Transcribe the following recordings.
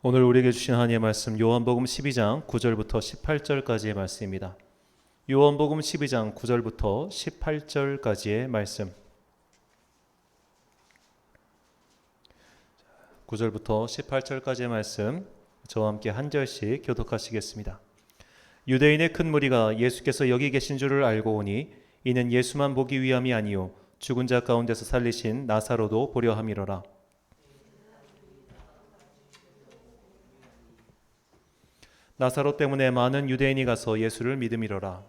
오늘 우리에게 주신 하나님의 말씀 요한복음 12장 9절부터 18절까지의 말씀입니다. 요한복음 12장 9절부터 18절까지의 말씀. 9절부터 18절까지의 말씀 저와 함께 한 절씩 교독하시겠습니다. 유대인의 큰 무리가 예수께서 여기 계신 줄을 알고 오니 이는 예수만 보기 위함이 아니요 죽은 자 가운데서 살리신 나사로도 보려 함이로라. 나사로 때문에 많은 유대인이 가서 예수를 믿음이로라.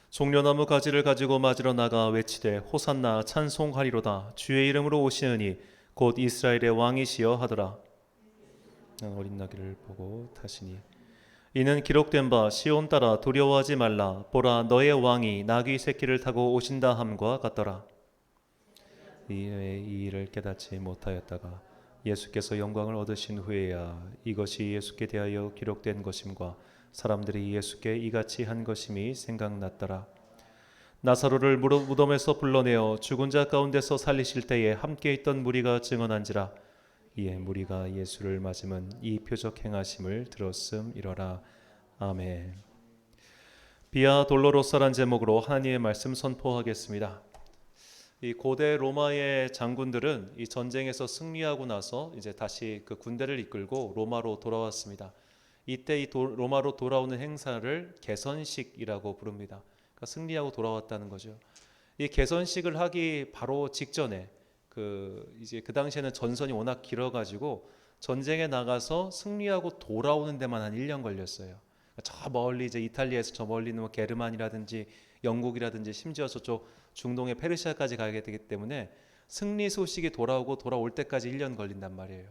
종려나무 가지를 가지고 맞으러 나가 외치되 호산나 찬송하리로다. 주의 이름으로 오시느니 곧 이스라엘의 왕이시여 하더라. 어린 나귀를 보고 타시니 이는 기록된 바 시온 따라 두려워하지 말라. 보라 너의 왕이 나귀 새끼를 타고 오신다 함과 같더라. 이 일을 깨닫지 못하였다가 예수께서 영광을 얻으신 후에야 이것이 예수께 대하여 기록된 것임과 사람들이 예수께 이같이 한 것임이 생각났더라. 나사로를 무덤에서 불러내어 죽은 자 가운데서 살리실 때에 함께 있던 무리가 증언한지라. 이에 무리가 예수를 맞으면 이 표적 행하심을 들었음이러라. 아멘. 비아 돌로로사란 제목으로 하나님의 말씀 선포하겠습니다. 이 고대 로마의 장군들은 이 전쟁에서 승리하고 나서 이제 다시 그 군대를 이끌고 로마로 돌아왔습니다. 이때 이 로마로 돌아오는 행사를 개선식이라고 부릅니다. 그러니까 승리하고 돌아왔다는 거죠. 이 개선식을 하기 바로 직전에 이제 그 당시에는 전선이 워낙 길어가지고 전쟁에 나가서 승리하고 돌아오는 데만 한 1년 걸렸어요. 저 멀리 이제 이탈리아에서 저 멀리 있는 게르만이라든지 영국이라든지 심지어 저쪽 중동의 페르시아까지 가게 되기 때문에 승리 소식이 돌아올 때까지 1년 걸린단 말이에요.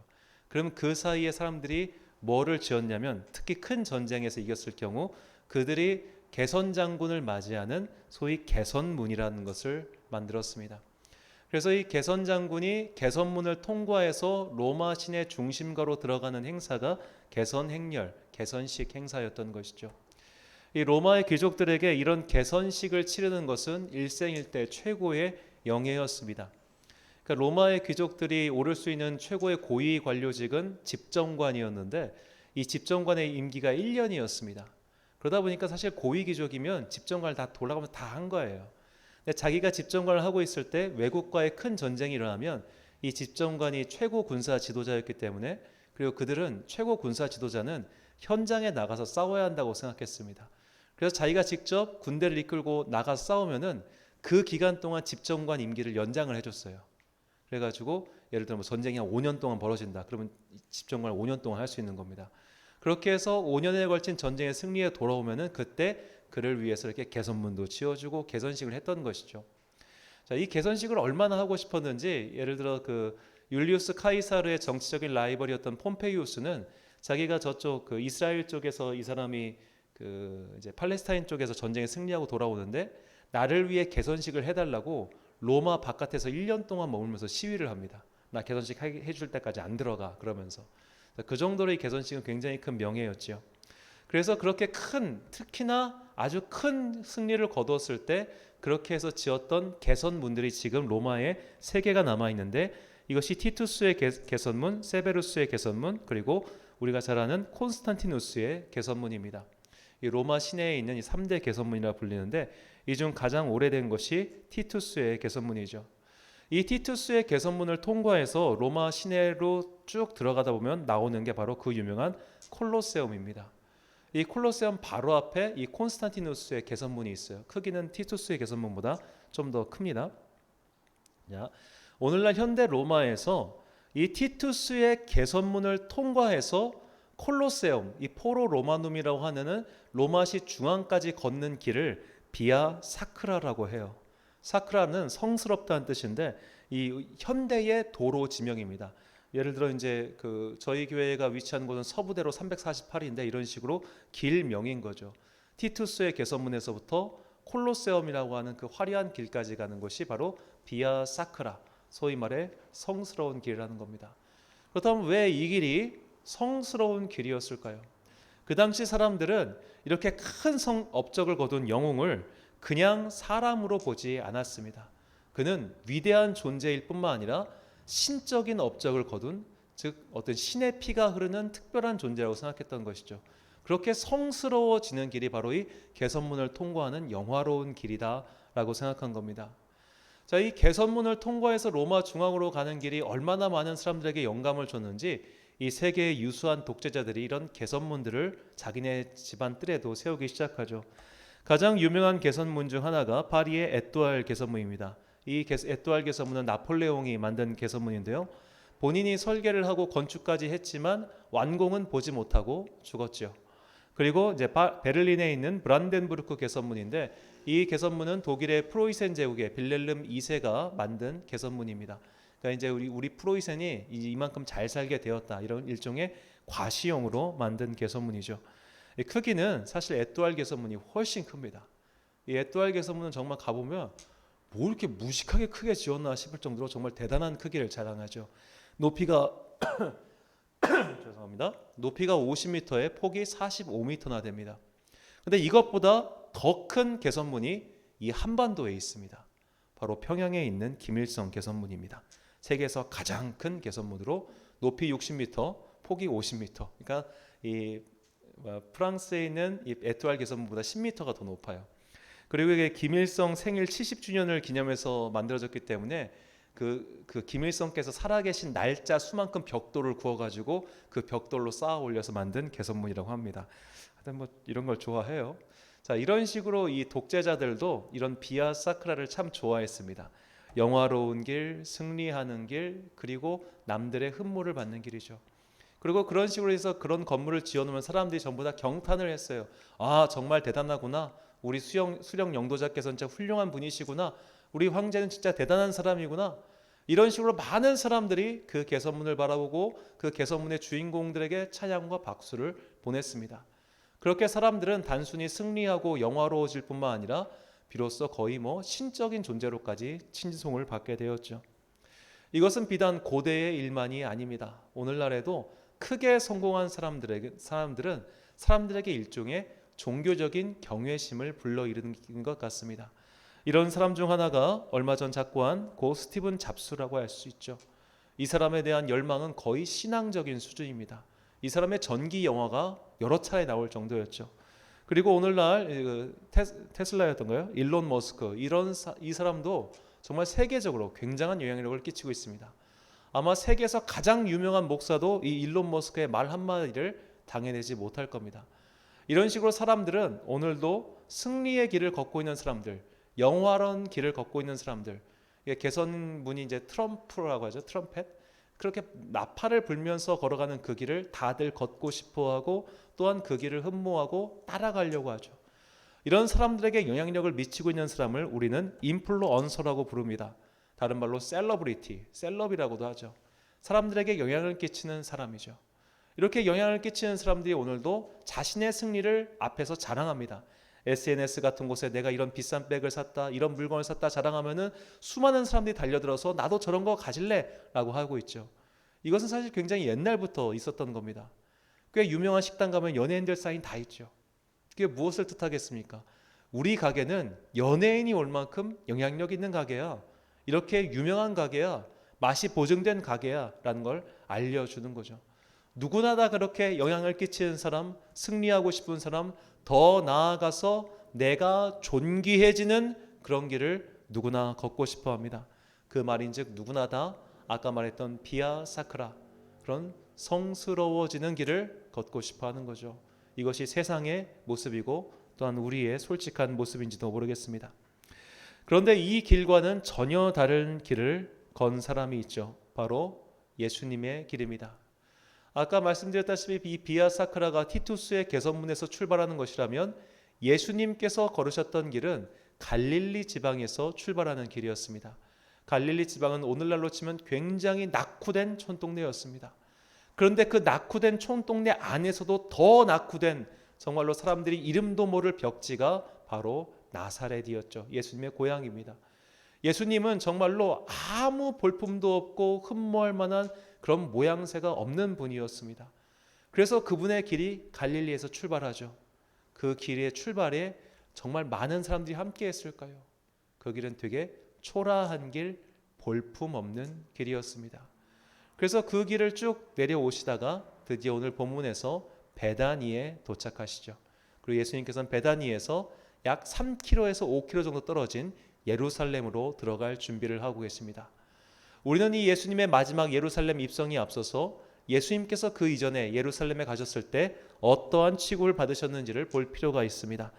그러면 그 사이에 사람들이 뭐를 지었냐면 특히 큰 전쟁에서 이겼을 경우 그들이 개선 장군을 맞이하는 소위 개선문이라는 것을 만들었습니다. 그래서 이 개선 장군이 개선문을 통과해서 로마 시내 중심가로 들어가는 행사가 개선행렬, 개선식 행사였던 것이죠. 이 로마의 귀족들에게 이런 개선식을 치르는 것은 일생일대 최고의 영예였습니다. 그러니까 로마의 귀족들이 오를 수 있는 최고의 고위 관료직은 집정관이었는데 이 집정관의 임기가 1년이었습니다. 그러다 보니까 사실 고위 귀족이면 집정관을 다 돌아가면서 다 한 거예요. 근데 자기가 집정관을 하고 있을 때 외국과의 큰 전쟁이 일어나면 이 집정관이 최고 군사 지도자였기 때문에 그리고 그들은 최고 군사 지도자는 현장에 나가서 싸워야 한다고 생각했습니다. 그래서 자기가 직접 군대를 이끌고 나가서 싸우면은 그 기간 동안 집정관 임기를 연장을 해줬어요. 그래가지고 예를 들면 전쟁이 한 5년 동안 벌어진다. 그러면 집정관을 5년 동안 할 수 있는 겁니다. 그렇게 해서 5년에 걸친 전쟁의 승리에 돌아오면은 그때 그를 위해서 이렇게 개선문도 지어주고 개선식을 했던 것이죠. 자, 이 개선식을 얼마나 하고 싶었는지 예를 들어 그 율리우스 카이사르의 정치적인 라이벌이었던 폼페이우스는 자기가 저쪽 그 이스라엘 쪽에서 이 사람이 이제 팔레스타인 쪽에서 전쟁에 승리하고 돌아오는데 나를 위해 개선식을 해달라고 로마 바깥에서 1년 동안 머물면서 시위를 합니다. 나 개선식 해줄 때까지 안 들어가 그러면서. 그 정도로 이 개선식은 굉장히 큰 명예였죠. 그래서 그렇게 특히나 아주 큰 승리를 거두었을 때 그렇게 해서 지었던 개선문들이 지금 로마에 3개가 남아있는데 이것이 티투스의 개선문, 세베루스의 개선문, 그리고 우리가 잘 아는 콘스탄티누스의 개선문입니다. 이 로마 시내에 있는 이 3대 개선문이라 불리는데 이 중 가장 오래된 것이 티투스의 개선문이죠. 이 티투스의 개선문을 통과해서 로마 시내로 쭉 들어가다 보면 나오는 게 바로 그 유명한 콜로세움입니다. 이 콜로세움 바로 앞에 이 콘스탄티누스의 개선문이 있어요. 크기는 티투스의 개선문보다 좀 더 큽니다. 자, 오늘날 현대 로마에서 이 티투스의 개선문을 통과해서 콜로세움, 이 포로 로마눔이라고 하는 로마시 중앙까지 걷는 길을 비아 사크라라고 해요. 사크라는 성스럽다는 뜻인데 이 현대의 도로 지명입니다. 예를 들어 이제 저희 교회가 위치한 곳은 서부대로 348인데 이런 식으로 길명인 거죠. 티투스의 개선문에서부터 콜로세움이라고 하는 그 화려한 길까지 가는 곳이 바로 비아 사크라, 소위 말해 성스러운 길이라는 겁니다. 그렇다면 왜 이 길이 성스러운 길이었을까요? 그 당시 사람들은 이렇게 큰 업적을 거둔 영웅을 그냥 사람으로 보지 않았습니다. 그는 위대한 존재일 뿐만 아니라 신적인 업적을 거둔, 즉 어떤 신의 피가 흐르는 특별한 존재라고 생각했던 것이죠. 그렇게 성스러워지는 길이 바로 이 개선문을 통과하는 영화로운 길이다라고 생각한 겁니다. 자, 이 개선문을 통과해서 로마 중앙으로 가는 길이 얼마나 많은 사람들에게 영감을 줬는지 이 세계의 유수한 독재자들이 이런 개선문들을 자기네 집안 뜰에도 세우기 시작하죠. 가장 유명한 개선문 중 하나가 파리의 에뚜알 개선문입니다. 이 에뚜알 개선문은 나폴레옹이 만든 개선문인데요. 본인이 설계를 하고 건축까지 했지만 완공은 보지 못하고 죽었죠. 그리고 이제 베를린에 있는 브란덴부르크 개선문인데 이 개선문은 독일의 프로이센 제국의 빌헬름 2세가 만든 개선문입니다. 그러니까 이제 우리 프로이센이 이만큼 잘 살게 되었다, 이런 일종의 과시용으로 만든 개선문이죠. 이 크기는 사실 에뚜알 개선문이 훨씬 큽니다. 이 에뚜알 개선문은 정말 가보면 뭐 이렇게 무식하게 크게 지었나 싶을 정도로 정말 대단한 크기를 자랑하죠. 높이가 죄송합니다. 높이가 50m에 폭이 45m나 됩니다. 근데 이것보다 더 큰 개선문이 이 한반도에 있습니다. 바로 평양에 있는 김일성 개선문입니다. 세계에서 가장 큰 개선문으로 높이 60m, 폭이 50m. 그러니까 이 프랑스에 있는 이 에뚜알 개선문보다 10m가 더 높아요. 그리고 이게 김일성 생일 70주년을 기념해서 만들어졌기 때문에 그 김일성께서 살아계신 날짜 수만큼 벽돌을 구워가지고 그 벽돌로 쌓아 올려서 만든 개선문이라고 합니다. 하여튼 뭐 이런 걸 좋아해요. 자, 이런 식으로 이 독재자들도 이런 비아 사크라를 참 좋아했습니다. 영화로운 길, 승리하는 길, 그리고 남들의 흠모를 받는 길이죠. 그리고 그런 식으로 해서 그런 건물을 지어놓으면 사람들이 전부 다 경탄을 했어요. 아, 정말 대단하구나. 우리 수령 영도자께서는 진짜 훌륭한 분이시구나. 우리 황제는 진짜 대단한 사람이구나. 이런 식으로 많은 사람들이 그 개선문을 바라보고 그 개선문의 주인공들에게 찬양과 박수를 보냈습니다. 그렇게 사람들은 단순히 승리하고 영화로워질 뿐만 아니라 비로소 거의 신적인 존재로까지 칭송을 받게 되었죠. 이것은 비단 고대의 일만이 아닙니다. 오늘날에도 크게 성공한 사람들은 사람들에게 일종의 종교적인 경외심을 불러일으키는 것 같습니다. 이런 사람 중 하나가 얼마 전 작고한 고 스티븐 잡스라고 할 수 있죠. 이 사람에 대한 열망은 거의 신앙적인 수준입니다. 이 사람의 전기 영화가 여러 차례 나올 정도였죠. 그리고 오늘날 테슬라였던가요? 일론 머스크, 이 사람도 정말 세계적으로 굉장한 영향력을 끼치고 있습니다. 아마 세계에서 가장 유명한 목사도 이 일론 머스크의 말 한마디를 당해내지 못할 겁니다. 이런 식으로 사람들은 오늘도 승리의 길을 걷고 있는 사람들, 영화로운 길을 걷고 있는 사람들, 개선문이 이제 트럼프라고 하죠. 트럼펫. 그렇게 나팔을 불면서 걸어가는 그 길을 다들 걷고 싶어하고 또한 그 길을 흠모하고 따라가려고 하죠. 이런 사람들에게 영향력을 미치고 있는 사람을 우리는 인플루언서라고 부릅니다. 다른 말로 셀러브리티, 셀럽이라고도 하죠. 사람들에게 영향을 끼치는 사람이죠. 이렇게 영향을 끼치는 사람들이 오늘도 자신의 승리를 앞에서 자랑합니다. SNS 같은 곳에 내가 이런 비싼 백을 샀다, 이런 물건을 샀다 자랑하면은 수많은 사람들이 달려들어서 나도 저런 거 가질래 라고 하고 있죠. 이것은 사실 굉장히 옛날부터 있었던 겁니다. 꽤 유명한 식당 가면 연예인들 사인 다 있죠. 그게 무엇을 뜻하겠습니까? 우리 가게는 연예인이 올 만큼 영향력 있는 가게야, 이렇게 유명한 가게야, 맛이 보증된 가게야 라는 걸 알려주는 거죠. 누구나 다 그렇게 영향을 끼치는 사람, 승리하고 싶은 사람, 더 나아가서 내가 존귀해지는 그런 길을 누구나 걷고 싶어 합니다. 그 말인즉 누구나 다 아까 말했던 비아 사크라, 그런 성스러워지는 길을 걷고 싶어 하는 거죠. 이것이 세상의 모습이고 또한 우리의 솔직한 모습인지도 모르겠습니다. 그런데 이 길과는 전혀 다른 길을 건 사람이 있죠. 바로 예수님의 길입니다. 아까 말씀드렸다시피 이 비아 사크라가 티투스의 개선문에서 출발하는 것이라면 예수님께서 걸으셨던 길은 갈릴리 지방에서 출발하는 길이었습니다. 갈릴리 지방은 오늘날로 치면 굉장히 낙후된 촌동네였습니다. 그런데 그 낙후된 촌동네 안에서도 더 낙후된, 정말로 사람들이 이름도 모를 벽지가 바로 나사렛이었죠. 예수님의 고향입니다. 예수님은 정말로 아무 볼품도 없고 흠모할 만한 그런 모양새가 없는 분이었습니다. 그래서 그분의 길이 갈릴리에서 출발하죠. 그 길의 출발에 정말 많은 사람들이 함께 했을까요? 그 길은 되게 초라한 길, 볼품없는 길이었습니다. 그래서 그 길을 쭉 내려오시다가 드디어 오늘 본문에서 베다니에 도착하시죠. 그리고 예수님께서는 베다니에서 약 3km에서 5km 정도 떨어진 예루살렘으로 들어갈 준비를 하고 계십니다. 우리는 이 예수님의 마지막 예루살렘 입성이 앞서서 예수님께서 그 이전에 예루살렘에 가셨을 때 어떠한 취급을 받으셨는지를 볼 필요가 있습니다.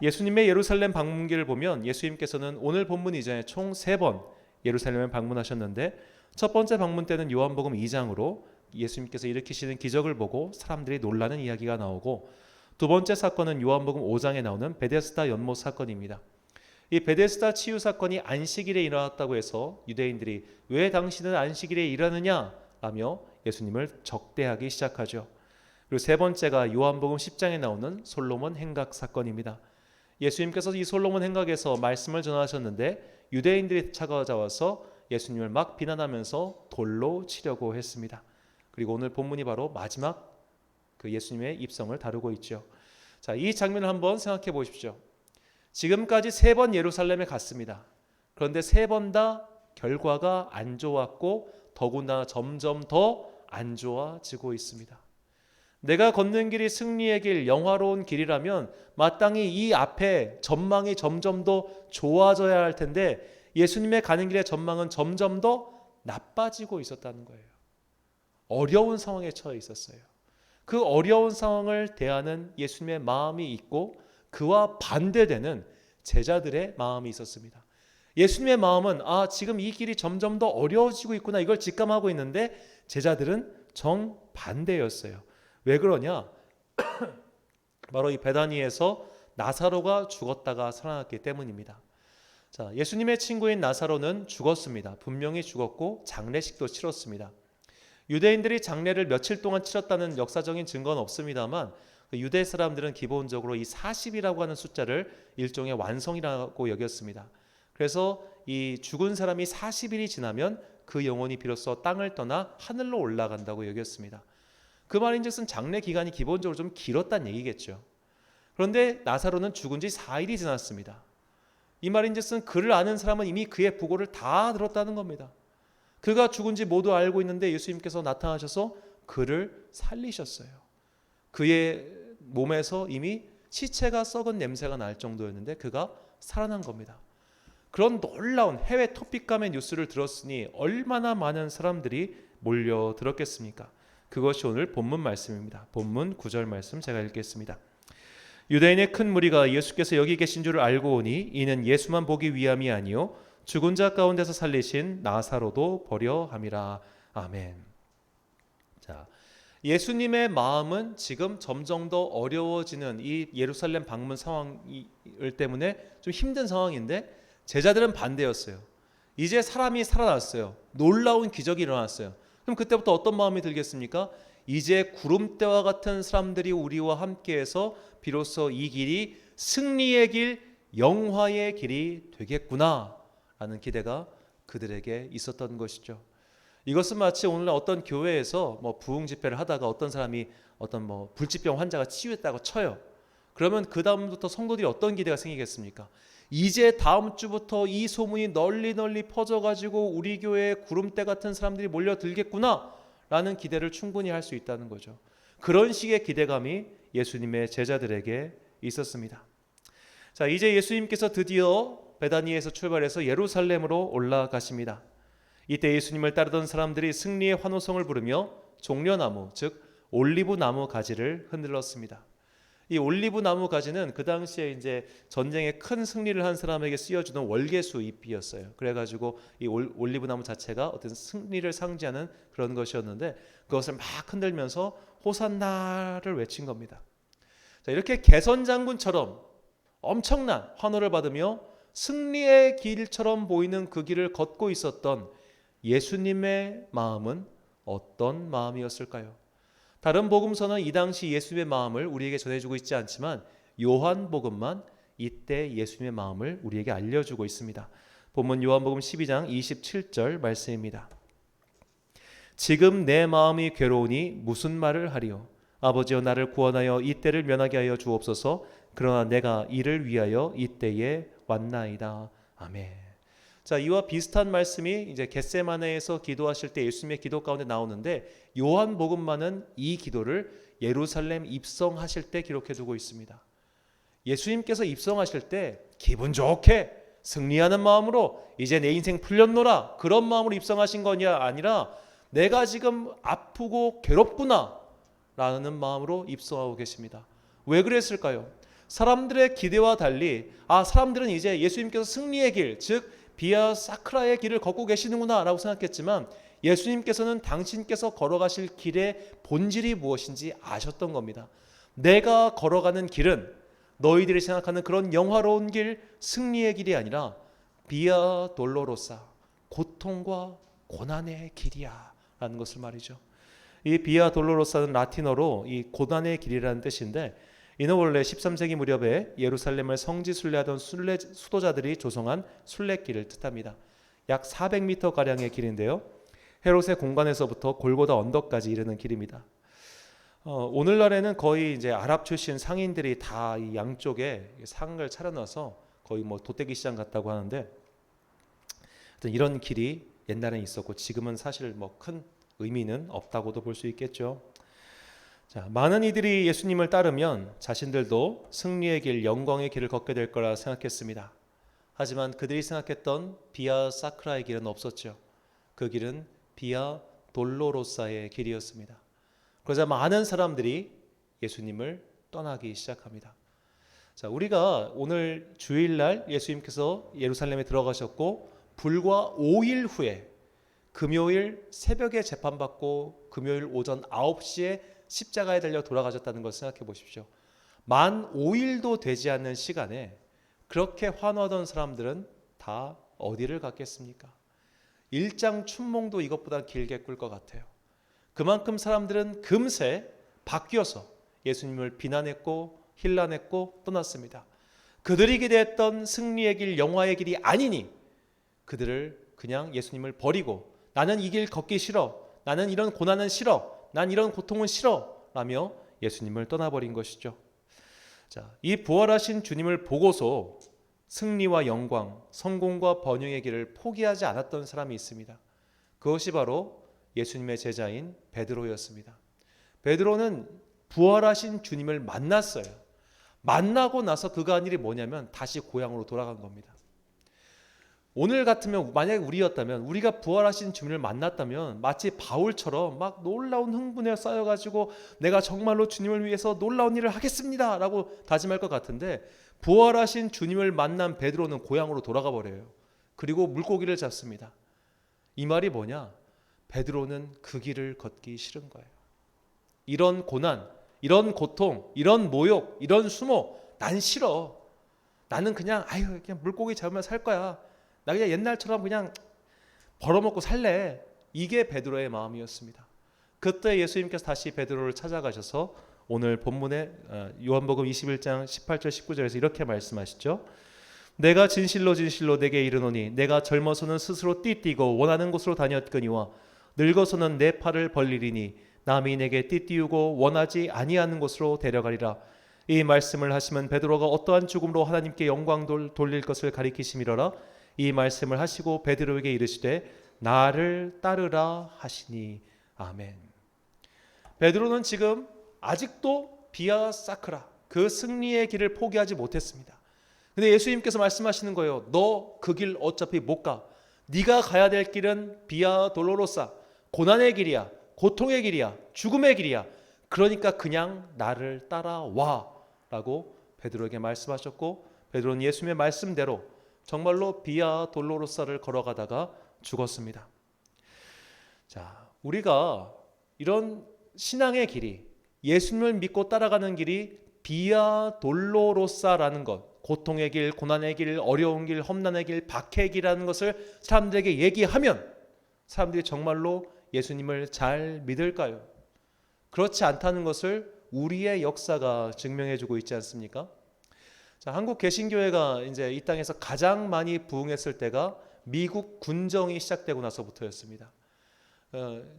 예수님의 예루살렘 방문기를 보면 예수님께서는 오늘 본문 이전에 총 3번 예루살렘을 방문하셨는데, 첫 번째 방문 때는 요한복음 2장으로 예수님께서 일으키시는 기적을 보고 사람들이 놀라는 이야기가 나오고, 두 번째 사건은 요한복음 5장에 나오는 베데스다 연못 사건입니다. 이 베데스다 치유 사건이 안식일에 일어났다고 해서 유대인들이 왜 당신은 안식일에 일하느냐 라며 예수님을 적대하기 시작하죠. 그리고 세 번째가 요한복음 10장에 나오는 솔로몬 행각 사건입니다. 예수님께서 이 솔로몬 행각에서 말씀을 전하셨는데 유대인들이 찾아와서 예수님을 막 비난하면서 돌로 치려고 했습니다. 그리고 오늘 본문이 바로 마지막 그 예수님의 입성을 다루고 있죠. 자, 이 장면을 한번 생각해 보십시오. 지금까지 3번 예루살렘에 갔습니다. 그런데 3번 다 결과가 안 좋았고 더군다나 점점 더 안 좋아지고 있습니다. 내가 걷는 길이 승리의 길, 영화로운 길이라면 마땅히 이 앞에 전망이 점점 더 좋아져야 할 텐데 예수님의 가는 길의 전망은 점점 더 나빠지고 있었다는 거예요. 어려운 상황에 처해 있었어요. 그 어려운 상황을 대하는 예수님의 마음이 있고 그와 반대되는 제자들의 마음이 있었습니다. 예수님의 마음은 지금 이 길이 점점 더 어려워지고 있구나, 이걸 직감하고 있는데 제자들은 정반대였어요. 왜 그러냐? 바로 이 베다니에서 나사로가 죽었다가 살아났기 때문입니다. 자, 예수님의 친구인 나사로는 죽었습니다. 분명히 죽었고 장례식도 치렀습니다. 유대인들이 장례를 며칠 동안 치렀다는 역사적인 증거는 없습니다만 유대 사람들은 기본적으로 이 40이라고 하는 숫자를 일종의 완성이라고 여겼습니다. 그래서 이 죽은 사람이 40일이 지나면 그 영혼이 비로소 땅을 떠나 하늘로 올라간다고 여겼습니다. 그 말인즉슨 장례 기간이 기본적으로 좀 길었다는 얘기겠죠. 그런데 나사로는 죽은 지 4일이 지났습니다. 이 말인즉슨 그를 아는 사람은 이미 그의 부고를 다 들었다는 겁니다. 그가 죽은지 모두 알고 있는데 예수님께서 나타나셔서 그를 살리셨어요. 그의 몸에서 이미 시체가 썩은 냄새가 날 정도였는데 그가 살아난 겁니다. 그런 놀라운 해외 토픽감의 뉴스를 들었으니 얼마나 많은 사람들이 몰려들었겠습니까? 그것이 오늘 본문 말씀입니다. 본문 9절 말씀 제가 읽겠습니다. 유대인의 큰 무리가 예수께서 여기 계신 줄을 알고 오니 이는 예수만 보기 위함이 아니요 죽은 자 가운데서 살리신 나사로도 보려 함이라. 아멘. 자, 예수님의 마음은 지금 점점 더 어려워지는 이 예루살렘 방문 상황 때문에 좀 힘든 상황인데 제자들은 반대였어요. 이제 사람이 살아났어요. 놀라운 기적이 일어났어요. 그럼 그때부터 어떤 마음이 들겠습니까? 이제 구름대와 같은 사람들이 우리와 함께해서 비로소 이 길이 승리의 길, 영화의 길이 되겠구나 라는 기대가 그들에게 있었던 것이죠. 이것은 마치 오늘날 어떤 교회에서 부흥 집회를 하다가 어떤 사람이 어떤 불치병 환자가 치유했다고 쳐요. 그러면 그 다음부터 성도들이 어떤 기대가 생기겠습니까? 이제 다음 주부터 이 소문이 널리 퍼져가지고 우리 교회에 구름대 같은 사람들이 몰려들겠구나 라는 기대를 충분히 할 수 있다는 거죠. 그런 식의 기대감이 예수님의 제자들에게 있었습니다. 자, 이제 예수님께서 드디어 베다니에서 출발해서 예루살렘으로 올라가십니다. 이때 예수님을 따르던 사람들이 승리의 환호성을 부르며 종려나무, 즉 올리브 나무 가지를 흔들었습니다. 이 올리브 나무 가지는 그 당시에 이제 전쟁에 큰 승리를 한 사람에게 쓰여주는 월계수 잎이었어요. 그래가지고 이 올리브 나무 자체가 어떤 승리를 상징하는 그런 것이었는데 그것을 막 흔들면서 호산나를 외친 겁니다. 자, 이렇게 개선 장군처럼 엄청난 환호를 받으며 승리의 길처럼 보이는 그 길을 걷고 있었던 예수님의 마음은 어떤 마음이었을까요? 다른 복음서는 이 당시 예수님의 마음을 우리에게 전해주고 있지 않지만 요한복음만 이때 예수님의 마음을 우리에게 알려주고 있습니다. 본문 요한복음 12장 27절 말씀입니다. 지금 내 마음이 괴로우니 무슨 말을 하리요? 아버지여 나를 구원하여 이때를 면하게 하여 주옵소서. 그러나 내가 이를 위하여 이때에 왔나이다. 아멘. 자, 이와 비슷한 말씀이 이제 겟세마네에서 기도하실 때 예수님의 기도 가운데 나오는데 요한복음만은 이 기도를 예루살렘 입성하실 때 기록해 두고 있습니다. 예수님께서 입성하실 때 기분 좋게 승리하는 마음으로 이제 내 인생 풀렸노라 그런 마음으로 입성하신 거냐 아니라 내가 지금 아프고 괴롭구나 라는 마음으로 입성하고 계십니다. 왜 그랬을까요? 사람들의 기대와 달리 사람들은 이제 예수님께서 승리의 길, 즉 비아 사크라의 길을 걷고 계시는구나 라고 생각했지만 예수님께서는 당신께서 걸어가실 길의 본질이 무엇인지 아셨던 겁니다. 내가 걸어가는 길은 너희들이 생각하는 그런 영화로운 길, 승리의 길이 아니라 비아 돌로로사, 고통과 고난의 길이야 라는 것을 말이죠. 이 비아 돌로로사는 라틴어로 이 고난의 길이라는 뜻인데 이는 원래 13세기 무렵에 예루살렘을 성지 순례하던 수도자들이 조성한 순례길을 뜻합니다. 약 400m가량의 길인데요. 헤롯의 공간에서부터 골고다 언덕까지 이르는 길입니다. 오늘날에는 거의 이제 아랍 출신 상인들이 다 이 양쪽에 상을 차려놔서 거의 뭐 도떼기 시장 같다고 하는데 이런 길이 옛날엔 있었고 지금은 사실 뭐 큰 의미는 없다고도 볼 수 있겠죠. 자, 많은 이들이 예수님을 따르면 자신들도 승리의 길, 영광의 길을 걷게 될 거라 생각했습니다. 하지만 그들이 생각했던 비아 사크라의 길은 없었죠. 그 길은 비아 돌로로사의 길이었습니다. 그러자 많은 사람들이 예수님을 떠나기 시작합니다. 자, 우리가 오늘 주일날 예수님께서 예루살렘에 들어가셨고 불과 5일 후에 금요일 새벽에 재판받고 금요일 오전 9시에 십자가에 달려 돌아가셨다는 것을 생각해 보십시오. 만 5일도 되지 않는 시간에 그렇게 환호하던 사람들은 다 어디를 갔겠습니까? 일장 춘몽도 이것보다 길게 꿀 것 같아요. 그만큼 사람들은 금세 바뀌어서 예수님을 비난했고 힐난했고 떠났습니다. 그들이 기대했던 승리의 길, 영화의 길이 아니니 그들을 그냥 예수님을 버리고 나는 이 길 걷기 싫어, 나는 이런 고난은 싫어, 난 이런 고통은 싫어 라며 예수님을 떠나버린 것이죠. 자, 이 부활하신 주님을 보고서 승리와 영광, 성공과 번영의 길을 포기하지 않았던 사람이 있습니다. 그것이 바로 예수님의 제자인 베드로였습니다. 베드로는 부활하신 주님을 만났어요. 만나고 나서 그가 한 일이 뭐냐면 다시 고향으로 돌아간 겁니다. 오늘 같으면 만약에 우리였다면 우리가 부활하신 주님을 만났다면 마치 바울처럼 막 놀라운 흥분에 쌓여가지고 내가 정말로 주님을 위해서 놀라운 일을 하겠습니다 라고 다짐할 것 같은데 부활하신 주님을 만난 베드로는 고향으로 돌아가 버려요. 그리고 물고기를 잡습니다. 이 말이 뭐냐? 베드로는 그 길을 걷기 싫은 거예요. 이런 고난, 이런 고통, 이런 모욕, 이런 수모 난 싫어. 나는 그냥 그냥 물고기 잡으면 살 거야. 나 그냥 옛날처럼 그냥 벌어먹고 살래. 이게 베드로의 마음이었습니다. 그때 예수님께서 다시 베드로를 찾아가셔서 오늘 본문에 요한복음 21장 18절 19절에서 이렇게 말씀하시죠. 내가 진실로 진실로 내게 이르노니 내가 젊어서는 스스로 띠뛰고 원하는 곳으로 다녔거니와 늙어서는 내 팔을 벌리리니 남이 내게 띠띠우고 원하지 아니하는 곳으로 데려가리라. 이 말씀을 하시면 베드로가 어떠한 죽음으로 하나님께 영광 돌릴 것을 가리키심이로라. 이 말씀을 하시고 베드로에게 이르시되 나를 따르라 하시니 아멘. 베드로는 지금 아직도 비아 사크라 그 승리의 길을 포기하지 못했습니다. 근데 예수님께서 말씀하시는 거예요. 너 그 길 어차피 못 가. 네가 가야 될 길은 비아 돌로로사 고난의 길이야. 고통의 길이야. 죽음의 길이야. 그러니까 그냥 나를 따라와 라고 베드로에게 말씀하셨고 베드로는 예수님의 말씀대로 정말로 비아 돌로로사를 걸어가다가 죽었습니다. 자, 우리가 이런 신앙의 길이 예수님을 믿고 따라가는 길이 비아 돌로로사라는 것, 고통의 길, 고난의 길, 어려운 길, 험난의 길, 박해의 길이라는 것을 사람들에게 얘기하면 사람들이 정말로 예수님을 잘 믿을까요? 그렇지 않다는 것을 우리의 역사가 증명해주고 있지 않습니까? 자, 한국 개신교회가 이제 이 땅에서 가장 많이 부흥했을 때가 미국 군정이 시작되고 나서부터였습니다.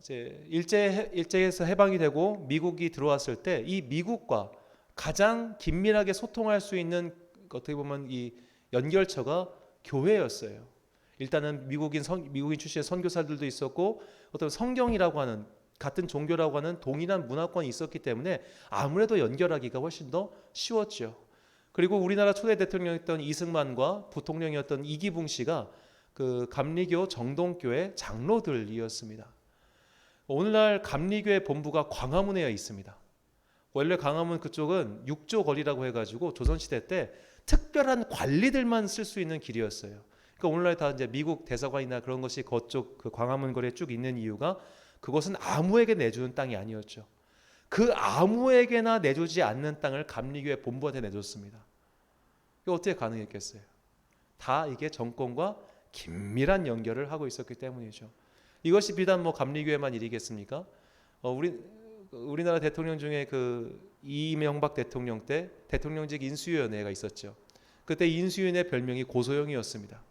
이제 일제에서 해방이 되고 미국이 들어왔을 때 이 미국과 가장 긴밀하게 소통할 수 있는 어떻게 보면 이 연결처가 교회였어요. 일단은 미국인 출신의 선교사들도 있었고 어떤 성경이라고 하는 같은 종교라고 하는 동일한 문화권이 있었기 때문에 아무래도 연결하기가 훨씬 더 쉬웠죠. 그리고 우리나라 초대 대통령이었던 이승만과 부통령이었던 이기붕 씨가 그 감리교 정동교회 장로들이었습니다. 오늘날 감리교회 본부가 광화문에 있습니다. 원래 광화문 그쪽은 육조 거리라고 해가지고 조선시대 때 특별한 관리들만 쓸 수 있는 길이었어요. 그러니까 오늘날 다 이제 미국 대사관이나 그런 것이 그쪽 그 광화문 거리에 쭉 있는 이유가 그것은 아무에게 내주는 땅이 아니었죠. 그 아무에게나 내주지 않는 땅을 감리교회 본부한테 내줬습니다. 이거 어떻게 가능했겠어요? 다 이게 정권과 긴밀한 연결을 하고 있었기 때문이죠. 이것이 비단 뭐 감리교회만 일이겠습니까? 우리나라 대통령 중에 그 이명박 대통령 때 대통령직 인수위원회가 있었죠. 그때 인수위원회 별명이 고소영이었습니다.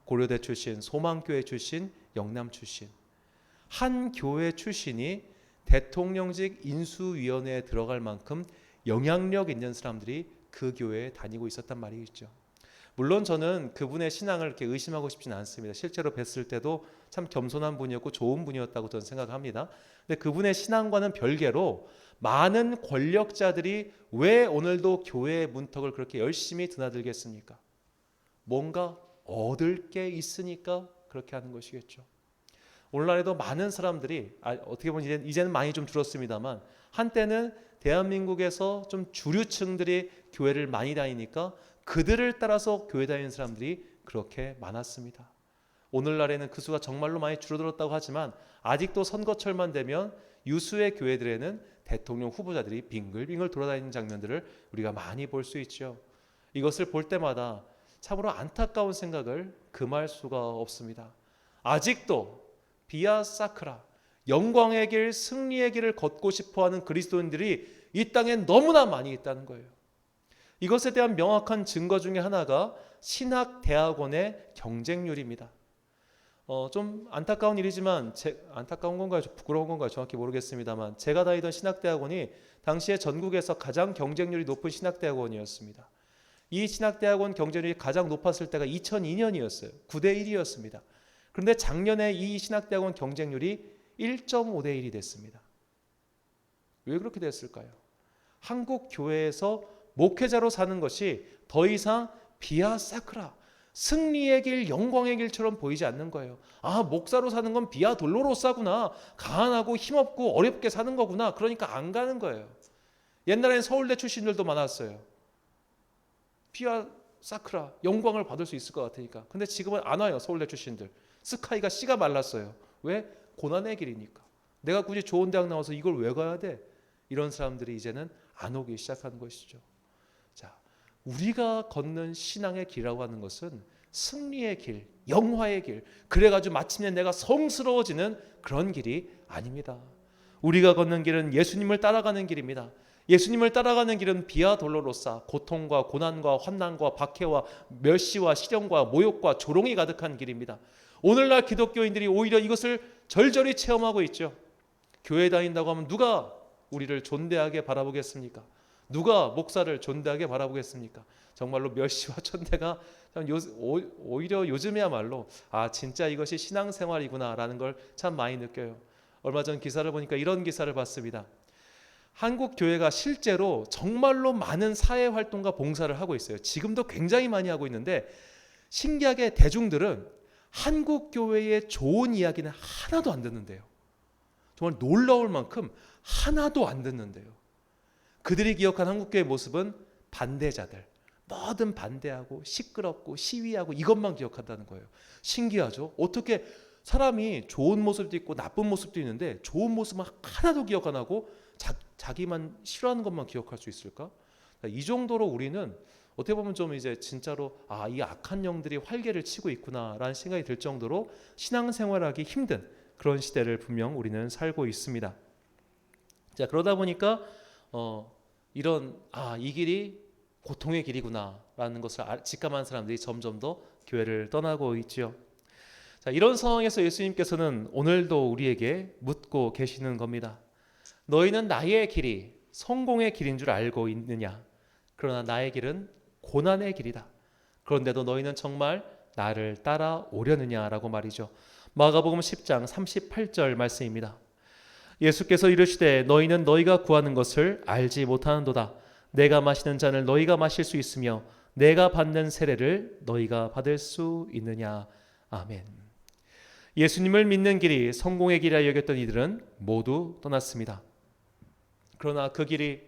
고려대 출신, 소망교회 출신, 영남 출신. 한 교회 출신이 대통령직 인수위원회에 들어갈 만큼 영향력 있는 사람들이 그 교회에 다니고 있었단 말이겠죠. 물론 저는 그분의 신앙을 이렇게 의심하고 싶지는 않습니다. 실제로 뵀을 때도 참 겸손한 분이었고 좋은 분이었다고 저는 생각합니다. 근데 그분의 신앙과는 별개로 많은 권력자들이 왜 오늘도 교회의 문턱을 그렇게 열심히 드나들겠습니까? 뭔가 얻을 게 있으니까 그렇게 하는 것이겠죠. 오늘날에도 많은 사람들이 어떻게 보면 이제는 많이 좀 줄었습니다만 한때는 대한민국에서 좀 주류층들이 교회를 많이 다니니까 그들을 따라서 교회 다니는 사람들이 그렇게 많았습니다. 오늘날에는 그 수가 정말로 많이 줄어들었다고 하지만 아직도 선거철만 되면 유수의 교회들에는 대통령 후보자들이 빙글빙글 돌아다니는 장면들을 우리가 많이 볼 수 있죠. 이것을 볼 때마다 참으로 안타까운 생각을 금할 수가 없습니다. 아직도 비아 사크라, 영광의 길, 승리의 길을 걷고 싶어하는 그리스도인들이 이 땅에 너무나 많이 있다는 거예요. 이것에 대한 명확한 증거 중에 하나가 신학대학원의 경쟁률입니다. 좀 안타까운 일이지만 안타까운 건가요? 부끄러운 건가요? 정확히 모르겠습니다만 제가 다니던 신학대학원이 당시에 전국에서 가장 경쟁률이 높은 신학대학원이었습니다. 이 신학대학원 경쟁률이 가장 높았을 때가 2002년이었어요. 9대 1이었습니다. 그런데 작년에 이 신학대학원 경쟁률이 1.5대 1이 됐습니다. 왜 그렇게 됐을까요? 한국 교회에서 목회자로 사는 것이 더 이상 비아 사크라, 승리의 길, 영광의 길처럼 보이지 않는 거예요. 아, 목사로 사는 건 비아 돌로로사구나. 가난하고 힘없고 어렵게 사는 거구나. 그러니까 안 가는 거예요. 옛날에는 서울대 출신들도 많았어요. 비아 사크라, 영광을 받을 수 있을 것 같으니까. 근데 지금은 안 와요, 서울대 출신들. 스카이가 씨가 말랐어요. 왜? 고난의 길이니까. 내가 굳이 좋은 대학 나와서 이걸 왜 가야 돼? 이런 사람들이 이제는 안 오기 시작하는 것이죠. 자, 우리가 걷는 신앙의 길이라고 하는 것은 승리의 길, 영화의 길, 그래가지고 마침내 내가 성스러워지는 그런 길이 아닙니다. 우리가 걷는 길은 예수님을 따라가는 길입니다. 예수님을 따라가는 길은 비아 돌로로사, 고통과 고난과 환난과 박해와 멸시와 시련과 모욕과 조롱이 가득한 길입니다. 오늘날 기독교인들이 오히려 이것을 절절히 체험하고 있죠. 교회 다닌다고 하면 누가 우리를 존대하게 바라보겠습니까? 누가 목사를 존대하게 바라보겠습니까? 정말로 멸시와 천대가 오히려 요즘이야말로 진짜 이것이 신앙생활이구나라는 걸 참 많이 느껴요. 얼마 전 기사를 보니까 이런 기사를 봤습니다. 한국 교회가 실제로 정말로 많은 사회활동과 봉사를 하고 있어요. 지금도 굉장히 많이 하고 있는데 신기하게 대중들은 한국 교회의 좋은 이야기는 하나도 안 듣는데요. 정말 놀라울 만큼 하나도 안 듣는데요. 그들이 기억한 한국교회의 모습은 반대자들, 뭐든 반대하고 시끄럽고 시위하고 이것만 기억한다는 거예요. 신기하죠? 어떻게 사람이 좋은 모습도 있고 나쁜 모습도 있는데 좋은 모습만 하나도 기억 안 하고 자기만 싫어하는 것만 기억할 수 있을까? 이 정도로 우리는 어떻게 보면 좀 이제 진짜로 이 악한 영들이 활개를 치고 있구나라는 생각이 들 정도로 신앙생활하기 힘든 그런 시대를 분명 우리는 살고 있습니다. 자, 그러다 보니까 이런 이 길이 고통의 길이구나라는 것을 직감한 사람들이 점점 더 교회를 떠나고 있죠. 자, 이런 상황에서 예수님께서는 오늘도 우리에게 묻고 계시는 겁니다. 너희는 나의 길이 성공의 길인 줄 알고 있느냐? 그러나 나의 길은 고난의 길이다. 그런데도 너희는 정말 나를 따라오려느냐라고 말이죠. 마가복음 10장 38절 말씀입니다. 예수께서 이르시되 너희는 너희가 구하는 것을 알지 못하는도다. 내가 마시는 잔을 너희가 마실 수 있으며 내가 받는 세례를 너희가 받을 수 있느냐. 아멘. 예수님을 믿는 길이 성공의 길이라 여겼던 이들은 모두 떠났습니다. 그러나 그 길이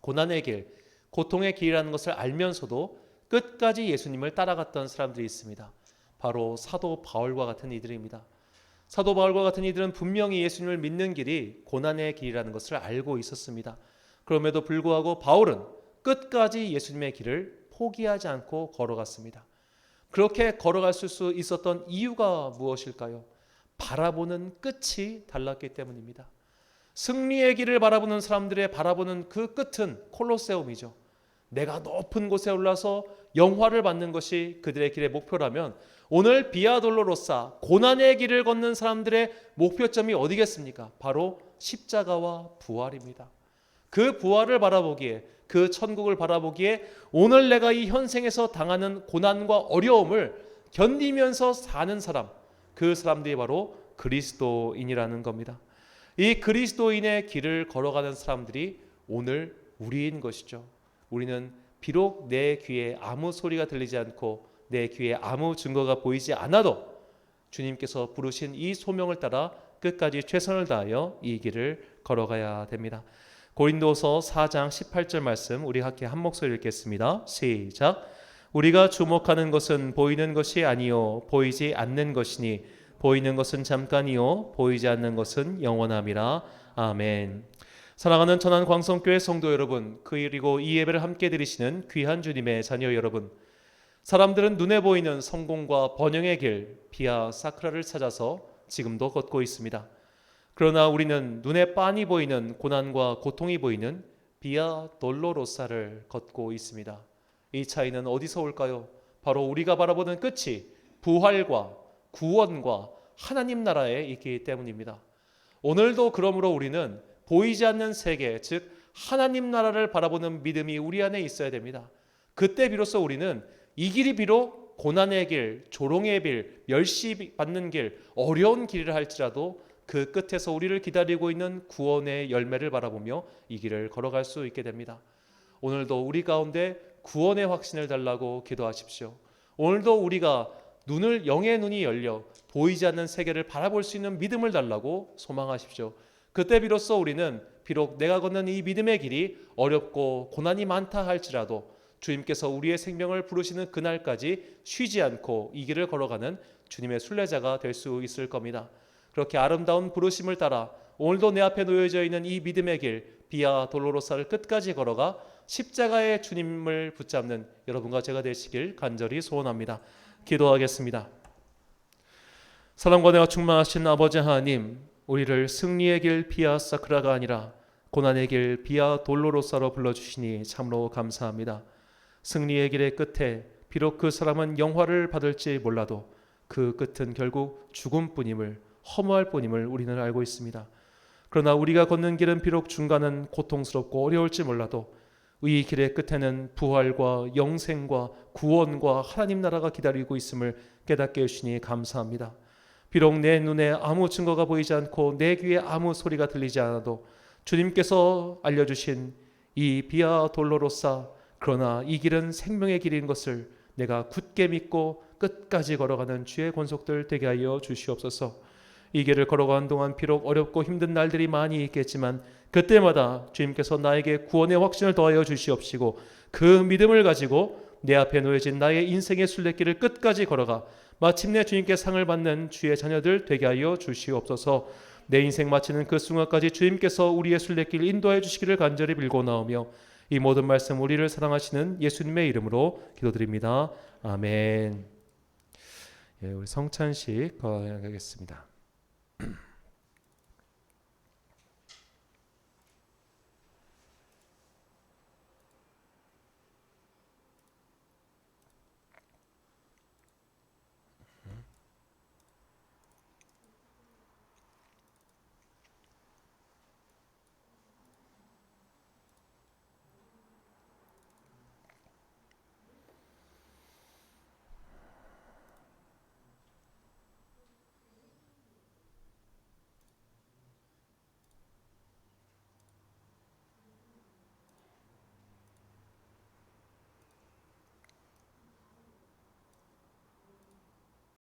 고난의 길, 고통의 길이라는 것을 알면서도 끝까지 예수님을 따라갔던 사람들이 있습니다. 바로 사도 바울과 같은 이들입니다. 사도 바울과 같은 이들은 분명히 예수님을 믿는 길이 고난의 길이라는 것을 알고 있었습니다. 그럼에도 불구하고 바울은 끝까지 예수님의 길을 포기하지 않고 걸어갔습니다. 그렇게 걸어갈 수 있었던 이유가 무엇일까요? 바라보는 끝이 달랐기 때문입니다. 승리의 길을 바라보는 사람들의 바라보는 그 끝은 콜로세움이죠. 내가 높은 곳에 올라서 영화를 받는 것이 그들의 길의 목표라면 오늘 비아돌로로사 고난의 길을 걷는 사람들의 목표점이 어디겠습니까? 바로 십자가와 부활입니다. 그 부활을 바라보기에, 그 천국을 바라보기에 오늘 내가 이 현생에서 당하는 고난과 어려움을 견디면서 사는 사람, 그 사람들이 바로 그리스도인이라는 겁니다. 이 그리스도인의 길을 걸어가는 사람들이 오늘 우리인 것이죠. 우리는 비록 내 귀에 아무 소리가 들리지 않고 내 귀에 아무 증거가 보이지 않아도 주님께서 부르신 이 소명을 따라 끝까지 최선을 다하여 이 길을 걸어가야 됩니다. 고린도서 4장 18절 말씀 우리 함께 한 목소리 읽겠습니다. 시작. 우리가 주목하는 것은 보이는 것이 아니요 보이지 않는 것이니 보이는 것은 잠깐이요 보이지 않는 것은 영원함이라. 아멘. 사랑하는 천안 광성교회 성도 여러분, 그리고 이 예배를 함께 드리시는 귀한 주님의 자녀 여러분, 사람들은 눈에 보이는 성공과 번영의 길 비아 사크라를 찾아서 지금도 걷고 있습니다. 그러나 우리는 눈에 빤히 보이는 고난과 고통이 보이는 비아 돌로로사를 걷고 있습니다. 이 차이는 어디서 올까요? 바로 우리가 바라보는 끝이 부활과 구원과 하나님 나라에 있기 때문입니다. 오늘도 그러므로 우리는 보이지 않는 세계, 즉 하나님 나라를 바라보는 믿음이 우리 안에 있어야 됩니다. 그때 비로소 우리는 이 길이 비록 고난의 길, 조롱의 길, 멸시받는 길, 어려운 길이라 할지라도 그 끝에서 우리를 기다리고 있는 구원의 열매를 바라보며 이 길을 걸어갈 수 있게 됩니다. 오늘도 우리 가운데 구원의 확신을 달라고 기도하십시오. 오늘도 우리가 영의 눈이 열려 보이지 않는 세계를 바라볼 수 있는 믿음을 달라고 소망하십시오. 그때 비로소 우리는 비록 내가 걷는 이 믿음의 길이 어렵고 고난이 많다 할지라도 주님께서 우리의 생명을 부르시는 그날까지 쉬지 않고 이 길을 걸어가는 주님의 순례자가 될 수 있을 겁니다. 그렇게 아름다운 부르심을 따라 오늘도 내 앞에 놓여져 있는 이 믿음의 길 비아 돌로로사를 끝까지 걸어가 십자가의 주님을 붙잡는 여러분과 제가 되시길 간절히 소원합니다. 기도하겠습니다. 사랑과 은혜가 충만하신 아버지 하나님, 우리를 승리의 길 비아 사크라가 아니라 고난의 길 비아 돌로로사로 불러주시니 참으로 감사합니다. 승리의 길의 끝에 비록 그 사람은 영화를 받을지 몰라도 그 끝은 결국 죽음뿐임을, 허무할 뿐임을 우리는 알고 있습니다. 그러나 우리가 걷는 길은 비록 중간은 고통스럽고 어려울지 몰라도 이 길의 끝에는 부활과 영생과 구원과 하나님 나라가 기다리고 있음을 깨닫게 해주시니 감사합니다. 비록 내 눈에 아무 증거가 보이지 않고 내 귀에 아무 소리가 들리지 않아도 주님께서 알려주신 이 비아 돌로로사, 그러나 이 길은 생명의 길인 것을 내가 굳게 믿고 끝까지 걸어가는 주의 권속들 되게 하여 주시옵소서. 이 길을 걸어가는 동안 비록 어렵고 힘든 날들이 많이 있겠지만 그때마다 주님께서 나에게 구원의 확신을 더하여 주시옵시고 그 믿음을 가지고 내 앞에 놓여진 나의 인생의 순례길을 끝까지 걸어가 마침내 주님께 상을 받는 주의 자녀들 되게 하여 주시옵소서. 내 인생 마치는 그 순간까지 주님께서 우리의 순례길 인도해 주시기를 간절히 빌고나오며 이 모든 말씀 우리를 사랑하시는 예수님의 이름으로 기도드립니다. 아멘. 우리 성찬식 거행하겠습니다.